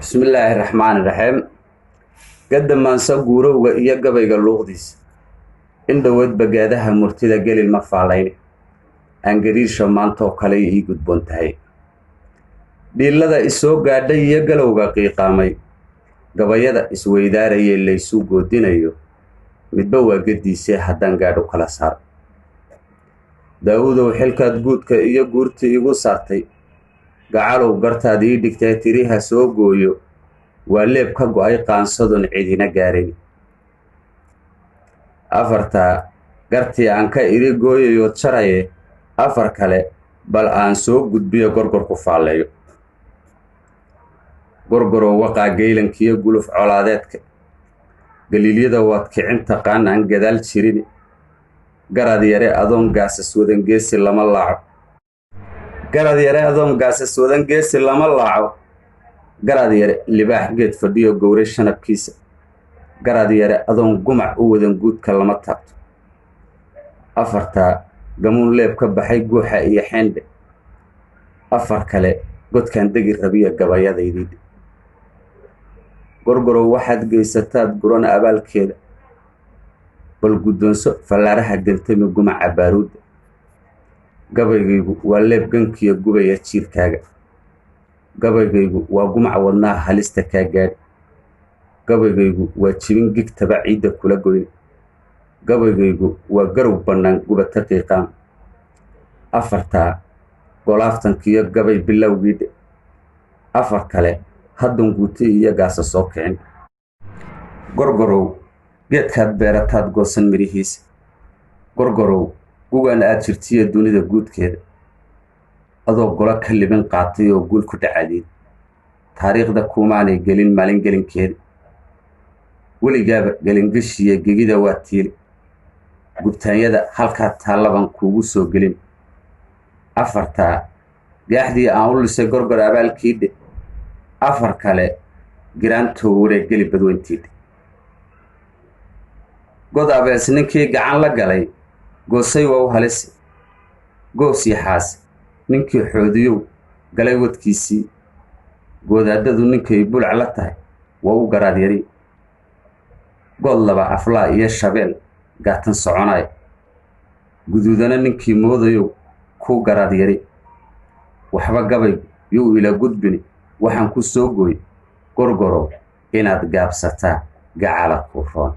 Bismillahirrahmanirrahiim. Gadamaansa guurowga iyo gabayga luuqdiisa. In dhawaad bagaadaha murtida gelin ma faalayn. Aan gariisha maanta oo kale ii gudboon tahay. Dhiilada isoo gaadhay iyo galowga qiiqaamay. Gabayada isweydaarayay laysu goodinayo. Midba waa gadiisee haddaan gaadho kala saar. Daawudow xilkaad guudka iyo guurti igu saartay. Gacalow gartaad ii dhigtay tiriha soo gooyo waa leeb ka go'ay qaansadun cidina gaarin afarta gartii aan ka iri gooyayo jaraye afar kale bal aan soo gudbiyo gorgor ku faaleeyo gorgoro waqaa geylankiyo guluf colaadeedka galiilyada waad kicin taqaan aan gadaal jirin garad yare adoon gaasas wadan geesi lama laaco garad yare adoon gaasas wadan geesi lama laaco garad yare libaax geed fadhiyo gowray shanabkiisa garad yare adoon gumac u wadan guudka lama taabto afartaa gamuun leeb ka baxay guuxa iyo xeendhe afar kale godkaan degi rabiya gabayadaydii gorgorow waxaad geysataad guran abaalkeeda bal guddoonso fallaaraha gantami gumaca baaruudda gabaygaygu waa leeb gankiya gubaya jiirkaaga gabaygaygu waa gumac wadnaha halista kaa gaadhi gabaygaygu waa jibin gigtaba ciidda kula goyn gabaygaygu waa garow bannaan gubata qiiqaam afartaa golaaftankiyo gabay bilowgiidhe afar kale haddan guuti iyo gaasa soo kicin gorgorow geedkaad beerataad goosan midhihiisa gorgorow gugaan aad jirtiyo dunida guudkeeda adoo golo ka libin qaatay oo guul ku dhacadeed taariikhda kumaanay gelin maalin gelinkeeda weligaaba gelingeshiya gegida waa tiili gubtaanyada halkaa taallaban kuugu soo gelin afartaa gaaxdii aan u lisay gorgor abaalkiidhe afar kale giraantoo wareeg geli badweyntiidhe god abees ninkii gacan la galay goosay waa u halisi goos yaxaas ninkii xoodiyow galay wadkiisii goodaadadu ninkay bulac la tahay waa u garaad yari good laba aflaa iyo shabeel gaatan soconaay guduudana ninkii moodayow kuu garaad yari waxba gabay yuu ila gudbini waxaan ku soo gooy gorgorow inaad gaabsataa gacala kuu roon